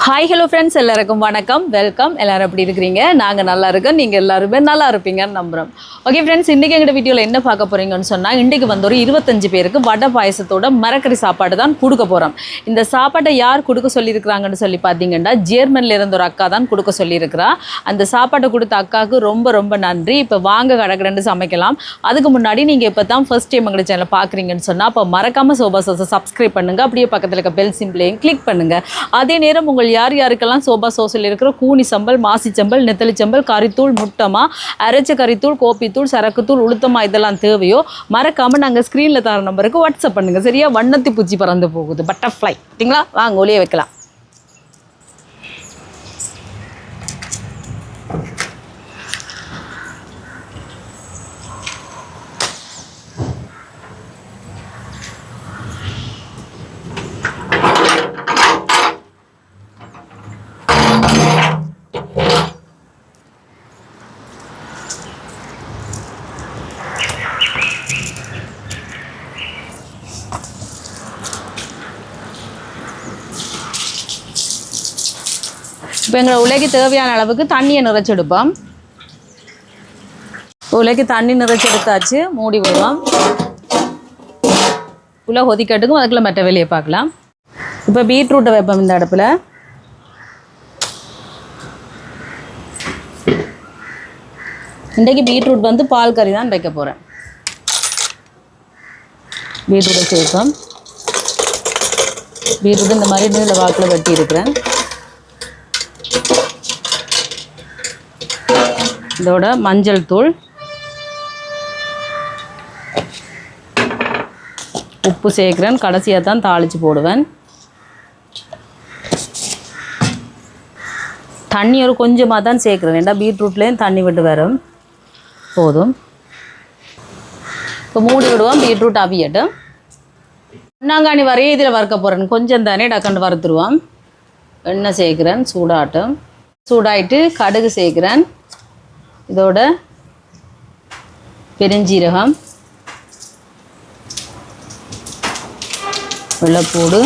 Hi hello friends, எல்லாருக்கும் வணக்கம், welcome. எல்லோரும் எப்படி இருக்கிறீங்க? நாங்கள் நல்லா இருக்கோம், நீங்கள் எல்லாருமே நல்லா இருப்பீங்கன்னு நம்புகிறோம். ஓகே ஃப்ரெண்ட்ஸ், இன்றைக்கி எங்கள் வீடியோவில் என்ன பார்க்க போகிறீங்கன்னு சொன்னால், இன்றைக்கு வந்து ஒரு 25 பேருக்கு வடை பாயசத்தோட மரக்கறி சாப்பாடு தான் கொடுக்க போகிறோம். இந்த சாப்பாட்டை யார் கொடுக்க சொல்லியிருக்கிறாங்கன்னு சொல்லி பார்த்தீங்கன்னா, ஜெர்மனில் இருந்த ஒரு அக்கா தான் கொடுக்க சொல்லியிருக்கிறா. அந்த சாப்பாட்டை கொடுத்த அக்காவுக்கு ரொம்ப ரொம்ப நன்றி. இப்போ வாங்க கடற்கடன்னு சமைக்கலாம். அதுக்கு முன்னாடி நீங்கள் இப்போ தான் ஃபர்ஸ்ட் டைம் எங்கள் சேனலை பார்க்குறீங்கன்னு சொன்னால், அப்போ மறக்காமல் சோபா சோஸை சப்ஸ்கிரைப் பண்ணுங்கள். அப்படியே பக்கத்தில் இருக்க பெல் சிம்பிளையும் கிளிக் பண்ணுங்கள். அதே நேரம் உங்கள் யாருக்கெல்லாம் சோபா சோஸில் இருக்கிற கூனி சம்பல், மாசி சம்பல், நெத்தலி சம்பல், கறித்தூள், முட்டமா, அரைச்ச கறித்தூள், கோப்பித்தூள், சரக்குத்தூள், உளுத்தமா இதெல்லாம் தேவையோ மறக்காமல் நாங்கள் ஸ்க்ரீனில் தர நம்பருக்கு வாட்ஸ்அப் பண்ணுங்கள். சரியா? வண்ணத்தி பூச்சி பறந்து போகுது, பட்டர்ஃப்ளை. சரிங்களா? வாங்க ஒளிய வைக்கலாம். இப்போ எங்களை உலகி தேவையான அளவுக்கு தண்ணியை நிறைச்செடுப்போம். உலகி தண்ணி நிறைச்செடுத்தாச்சு, மூடி விடுவோம். உள்ள கொதிக்கட்டுக்கும், அதுக்குள்ள மற்ற வெளியே பார்க்கலாம். இப்போ பீட்ரூட்டை வைப்போம் இந்த அடுப்பில். இன்றைக்கு பீட்ரூட் வந்து பால் கறி தான் வைக்க போகிறேன். பீட்ரூட்டை சேர்ப்போம். பீட்ரூட் இந்த மாதிரி நீல வாக்கில் வெட்டி இருக்கிறேன். இதோட மஞ்சள் தூள், உப்பு சேர்க்குறேன். கடைசியாக தான் தாளித்து போடுவேன். தண்ணி ஒரு கொஞ்சமாக தான் சேர்க்குறேன், ஏன்னா பீட்ரூட்லேயும் தண்ணி விட்டு வரும். போதும். இப்போ மூடி விடுவோம். பீட்ரூட் அவியட்டும். பொன்னாங்கானி வரைய இதில் வறுக்க போகிறேன். கொஞ்சம் தானே டக்குன்னு வறுத்துருவோம். எண்ணெய் சேர்க்குறேன். சூடாட்டும். சூடாயிட்டு கடுகு சேர்க்குறேன். இதோட பெருஞ்சீரகம், வெள்ளைப்பூடு,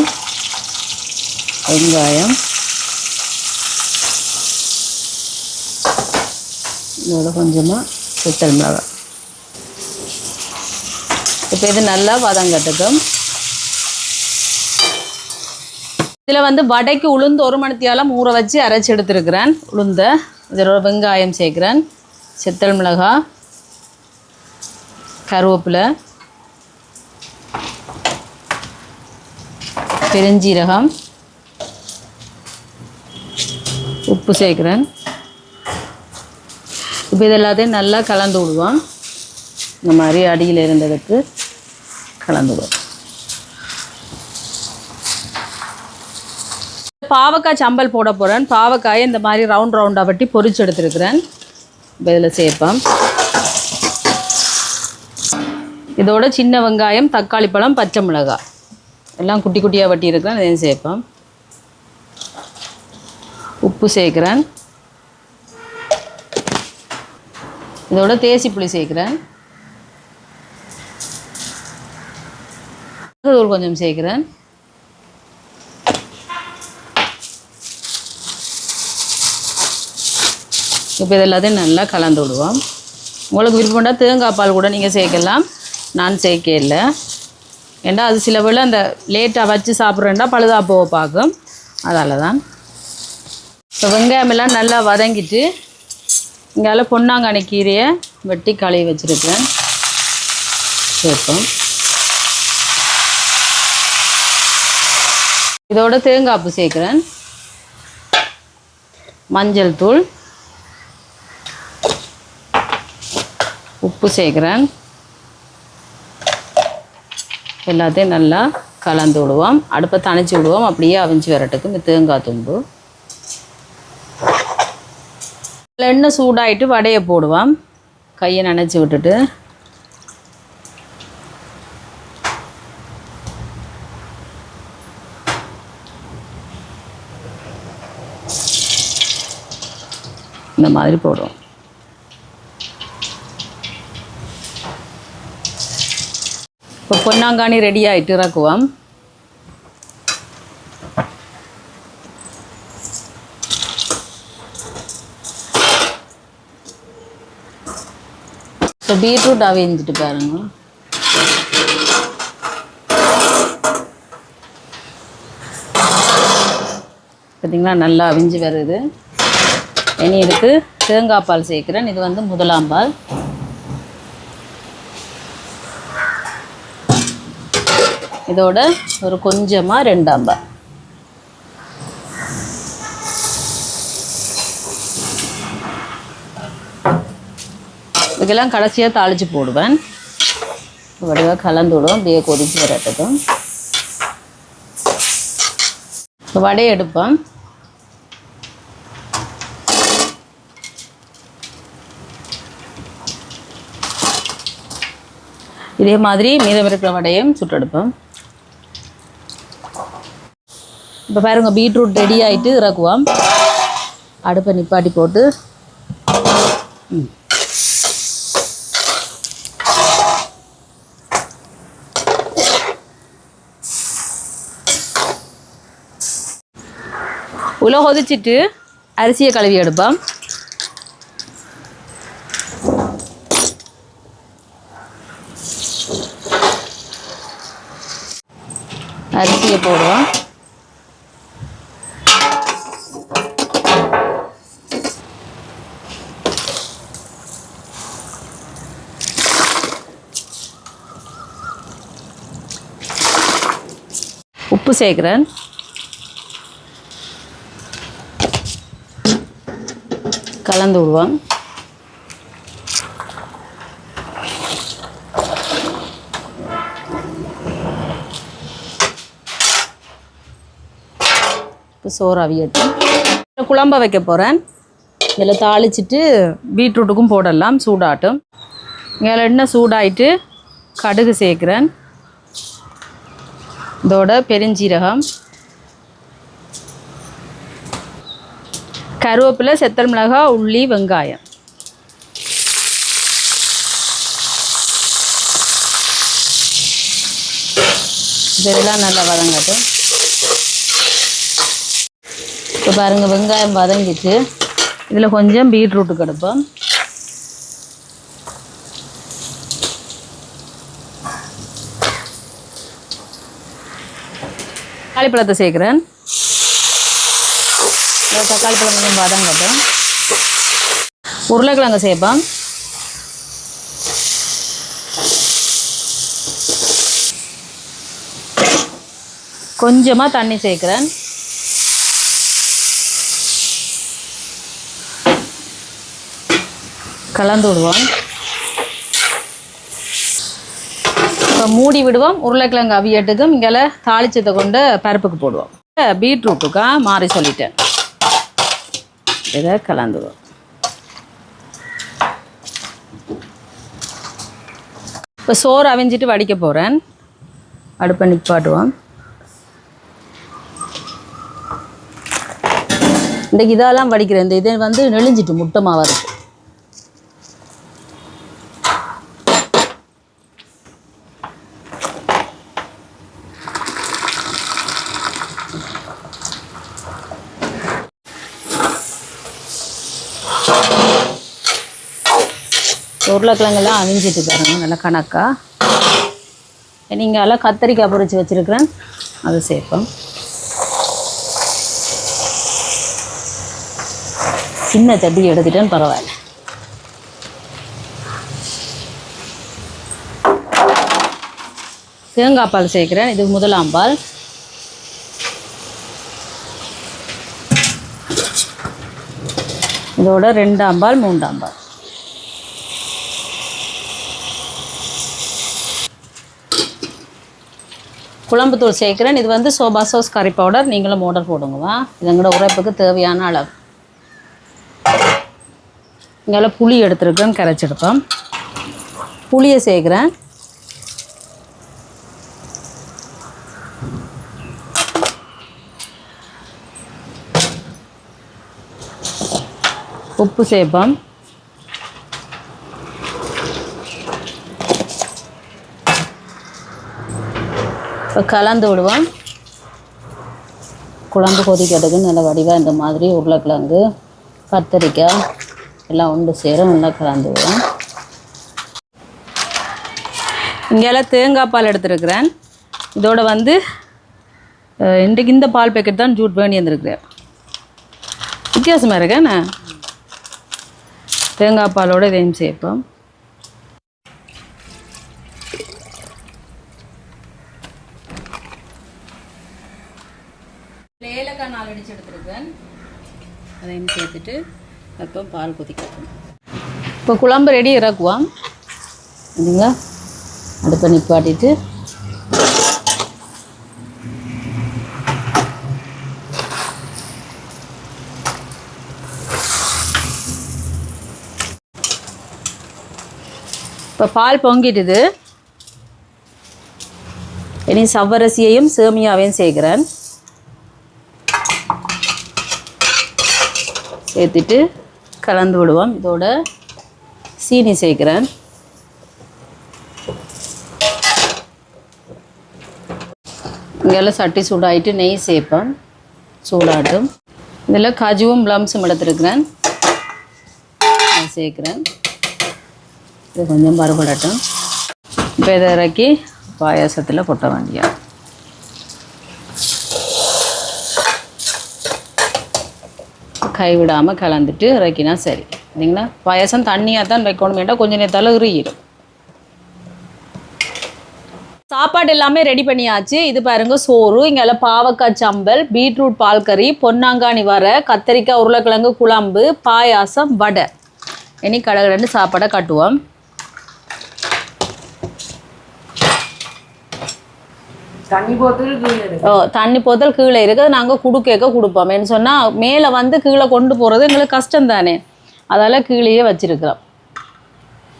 வெங்காயம், இதோட கொஞ்சமாக சுத்தல் மிளகாய். இப்போ இது நல்லா வதங்கட்டுக்கும். இதில் வந்து வடைக்கு உளுந்து 1 மணித்தியாலம் ஊற வச்சு அரைச்சி எடுத்துருக்கிறேன். உளுந்த இதோட வெங்காயம் சேர்க்குறேன். செத்தல் மிளகாய், கருவேப்பிலை, பெருஞ்சீரகம், உப்பு சேர்க்குறேன். இப்போ இது எல்லாத்தையும் நல்லா கலந்து விடுவோம். இந்த மாதிரி அடியில் இருந்ததுக்கு கலந்து விடுவோம். பாவக்காய் சம்பல் போட போகிறேன். பாவக்காயை இந்த மாதிரி ரவுண்டாக வட்டி பொரிச்சு எடுத்துருக்கிறேன். இப்போ இதில் சேர்ப்போம். இதோட சின்ன வெங்காயம், தக்காளி பழம், பச்சை மிளகாய் எல்லாம் குட்டி குட்டியாக வட்டி இருக்கிறேன். இதையும் சேர்ப்போம். உப்பு சேர்க்குறேன். இதோட தேசி புளி சேர்க்குறேன். தூள் கொஞ்சம் சேர்க்குறேன். இப்போ இது எல்லாத்தையும் நல்லா கலந்து விடுவோம். உங்களுக்கு விருப்பம்னா தேங்காய் பால் கூட நீங்கள் சேர்க்கலாம். நான் சேர்க்க இல்லை, ஏன்னா அது சில வேளை அந்த லேட்டாக வச்சு சாப்பிட்றேன்னா பழுதாக போக பார்க்கும். அதால் தான். இப்போ வெங்காயமெல்லாம் நல்லா வதங்கிட்டு இங்கால பொன்னாங்கானி கீரையை வெட்டி கழுவி வச்சுருக்கேன். சேர்ப்போம். இதோட தேங்காய் பூ சேர்க்குறேன். மஞ்சள் தூள், உப்பு சேர்க்குறேன். எல்லாத்தையும் நல்லா கலந்து விடுவோம். அடுப்பை தணிச்சு விடுவோம். அப்படியே அவிஞ்சு வரட்டுக்கு இந்த தேங்காய் தும்பு. எண்ணெய் சூடாயிட்டு வடையை போடுவோம். கையை நனைச்சி விட்டுட்டு இந்த மாதிரி போடுவோம். இப்போ பொன்னாங்கானி ரெடி ஆகிட்டு இறக்குவோம். இப்போ பீட்ரூட் அவிஞ்சிட்டு பாருங்க. பார்த்தீங்களா நல்லா அவிஞ்சு வருது. இனி இதுக்கு தேங்காய் பால் சேர்க்குறேன். இது வந்து முதலாம் பால். இதோட ஒரு கொஞ்சமாக ரெண்டாம் பால். இதுக்கெல்லாம் கடைசியாக தாளித்து போடுவேன். வடிவாக கலந்து விடுவோம். அப்படியே கொதிச்சு வரட்டும். இப்போ வடையை எடுப்பேன். இதே மாதிரி மீதம் இருக்கிற வடையும் சுட்டெடுப்போம். இப்போ பாருங்கள் பீட்ரூட் ரெடி ஆகிட்டு இறக்குவோம். அடுப்பை நிப்பாட்டி போட்டு உள்ள கொதிச்சிட்டு அரிசியை கழுவி எடுப்போம். அரிசியை போடுவோம். உப்பு சேர்க்குறேன். கலந்து விடுவோம். இப்போ சோறு அவியட்டும். குழம்ப வைக்க போகிறேன். இதில் தாளிச்சிட்டு பீட்ரூட்டுக்கும் போடலாம். சூடாட்டும். இங்கே எண்ணெய் சூடாயிட்டு கடுகு சேர்க்குறேன். இதோட பெருஞ்சீரகம், கருவேப்பிலை, செத்தல் மிளகாய், உள்ளி, வெங்காயம். இதெல்லாம் நல்லா வதங்கட்டும். இப்போ பாருங்கள் வெங்காயம் வதங்கிட்டு இதில் கொஞ்சம் பீட்ரூட்டு கடுப்போம். தக்காளி பழத்தை சேர்க்குறேன். தக்காளி பழம் கொஞ்சம் வதங்கட்டும். உருளைக்கிழங்கு சேர்ப்போம். கொஞ்சமாக தண்ணி சேர்க்குறேன். கலந்து விடுவோம். இப்போ மூடி விடுவோம். உருளைக்கிழங்கு அவியட்டுக்கும் இங்கே தாளிச்சத்தை கொண்டு பருப்புக்கு போடுவோம். பீட்ரூட்டுக்கா மாறி சொல்லிட்டேன். இதை கலந்துடுவோம். இப்போ சோறு அவிஞ்சிட்டு வடிக்க போகிறேன். அடுப்பை நிப்பாட்டுவோம். இன்றைக்கு இதெல்லாம் வடிக்கிறேன். இந்த இதை வந்து நெளிஞ்சிட்டு முட்டை மாவு இருக்குது. உருளைக்கிழங்கெல்லாம் அவிஞ்சிட்டு பாருங்க நல்லா கணக்காக. நீங்கள் எல்லாம் கத்தரிக்காய் பொரிச்சு வச்சுருக்கிறேன். அதை சேர்ப்போம். சின்ன சட்டி எடுத்துட்டேன்னு பரவாயில்ல. தேங்காய் பால் சேர்க்குறேன். இது முதலாம் பால். இதோட ரெண்டாம் பால், மூன்றாம் பால். குழம்புத்தூள் சேர்க்குறேன். இது வந்து சோபா சாஸ் கறி பவுடர். நீங்களும் ஆர்டர் போடுங்கவா. இது எங்களோட உரைப்புக்கு தேவையான அளவு. இங்கே புளி எடுத்துருக்கேன். கரைச்செடுப்போம். புளியை சேர்க்குறேன். உப்பு சேர்ப்போம். இப்போ கலந்து விடுவோம். குழம்பு கொதிக்கிறதுக்கு நல்ல வடிவாக இந்த மாதிரி உருளைக்கிழங்கு, கத்தரிக்காய் எல்லாம் ஒன்று சேர நல்லா கலந்து விடுவோம். இங்கெல்லாம் தேங்காய் பால் எடுத்துருக்கிறேன். இதோட வந்து இன்றைக்கு இந்த பால் பேக்கெட் தான் ஜூட் வேண்டி வந்துருக்குறேன். வித்தியாசமாக இருக்கேண்ணா. தேங்காய் பாலோட இதையும் சேர்ப்போம். ஏலக்காய் 4 அடிச்சு எடுத்துருக்கேன். அதையும் சேர்த்துட்டு அப்போ பால் கொதிக்கணும். இப்போ குழம்பு ரெடி இறக்குவோம். இதுங்க அடுப்பை நிப்பாட்டிட்டு இப்போ பால் பொங்கிட்டுது. இனி சவ்வரிசியையும் சேமியாவையும் சேர்க்குறேன். சேர்த்துட்டு கலந்து விடுவோம். இதோட சீனி சேர்க்குறேன். இங்கெல்லாம் சட்டி சூடாகிட்டு நெய் சேர்ப்பேன். சூடாட்டும். இதில் காஜுவும் பிளம்ஸும் எடுத்துருக்கிறேன். அதை சேர்க்குறேன். இது கொஞ்சம் பருப்படட்டும். இப்போ இதை இறக்கி பாயாசத்தில் கொட்ட வேண்டியா. கைவிடாமல் கலந்துட்டு இறக்கினா சரி இல்லைங்களா. பாயாசம் தண்ணியாக தான் வைக்கணும், வேண்டாம் கொஞ்சம் நேரத்தால் உருகிடும். சாப்பாடு எல்லாமே ரெடி பண்ணியாச்சு. இது பாருங்க சோறு, இங்கெல்லாம் பாவக்காய் சம்பல், பீட்ரூட் பால் கறி, பொன்னாங்கானி வரை, கத்தரிக்காய் உருளைக்கிழங்கு குழம்பு, பாயாசம், வடை. இனி கடகடன்னு சாப்பாடை கட்டுவோம். தண்ணி போத்தல் கீழே இருக்கு. தண்ணி போத்தல் கீழே இருக்குது. நாங்கள் கொடுப்போம். என்ன சொன்னால் மேலே வந்து கீழே கொண்டு போகிறது எங்களுக்கு கஷ்டம் தானே, அதால் கீழேயே வச்சுருக்கிறோம்.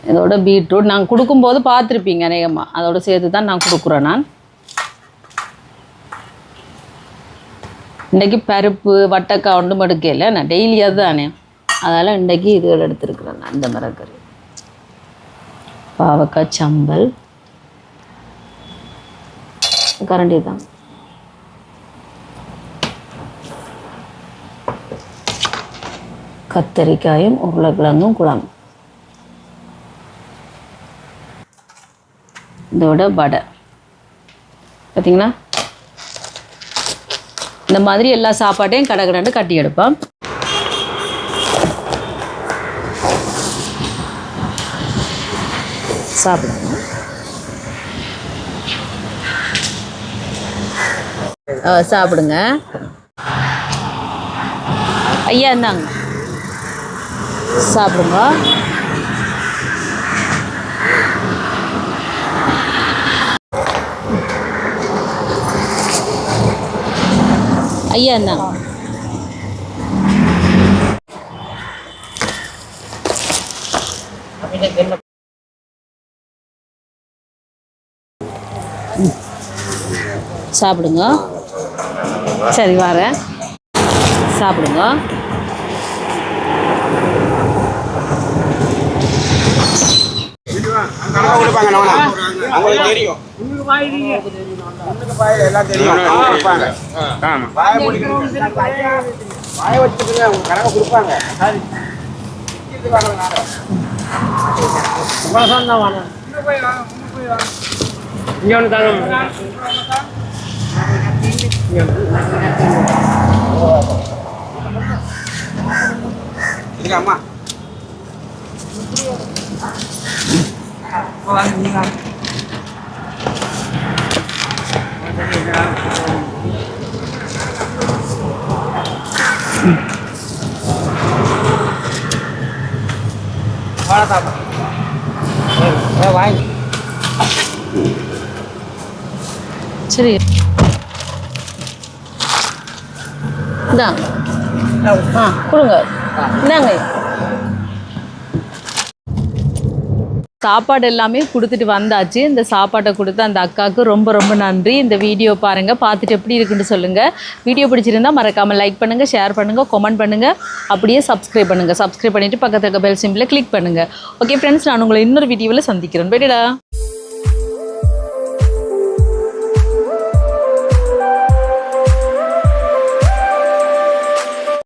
இதோட பீட்ரூட் நாங்கள் கொடுக்கும்போது பார்த்துருப்பீங்க அநேகமாக, அதோட சேர்த்து தான் நான் கொடுக்குறேன். நான் இன்றைக்கி பருப்பு வட்டக்காய் ஒன்றும் எடுக்கல, நான் டெய்லி அதுதானே, அதால் இன்றைக்கி இதுகள் எடுத்துருக்குறேன். நான் இந்த மரக்கறி, பாவக்காய் சம்பல், கரண்டி தான், கத்தரிக்காயும் உருளைக்கிழங்கும் குழம்பு, இதோட வடை. பார்த்தீங்களா, இந்த மாதிரி எல்லா சாப்பாட்டையும் கடகடன்னு கட்டி எடுப்போம். சாப்பிடுங்க. சாப்பிடுங்க ஐயா, இந்தாங்க சாப்பிடுங்க. ஐயா இந்தாங்க. சாப்பிடுங்க. சரி வரேன், சாப்பிடுங்க. அம்மா சரி இந்தாங்க. கொடுங்க, இந்தாங்க. சாப்பாடு எல்லாமே கொடுத்துட்டு வந்தாச்சு. இந்த சாப்பாட்டை கொடுத்த அந்த அக்காவுக்கு ரொம்ப ரொம்ப நன்றி. இந்த வீடியோ பாருங்கள், பார்த்துட்டு எப்படி இருக்குன்னு சொல்லுங்கள். வீடியோ பிடிச்சிருந்தால் மறக்காமல் லைக் பண்ணுங்கள், ஷேர் பண்ணுங்கள், கமெண்ட் பண்ணுங்கள், அப்படியே சப்ஸ்கிரைப் பண்ணுங்கள். சப்ஸ்கிரைப் பண்ணிவிட்டு பக்கத்தில் இருக்க பெல் சிம்பிளை கிளிக் பண்ணுங்கள். ஓகே ஃப்ரெண்ட்ஸ், நான் உங்களை இன்னொரு வீடியோவில் சந்திக்கிறேன். போய்டா.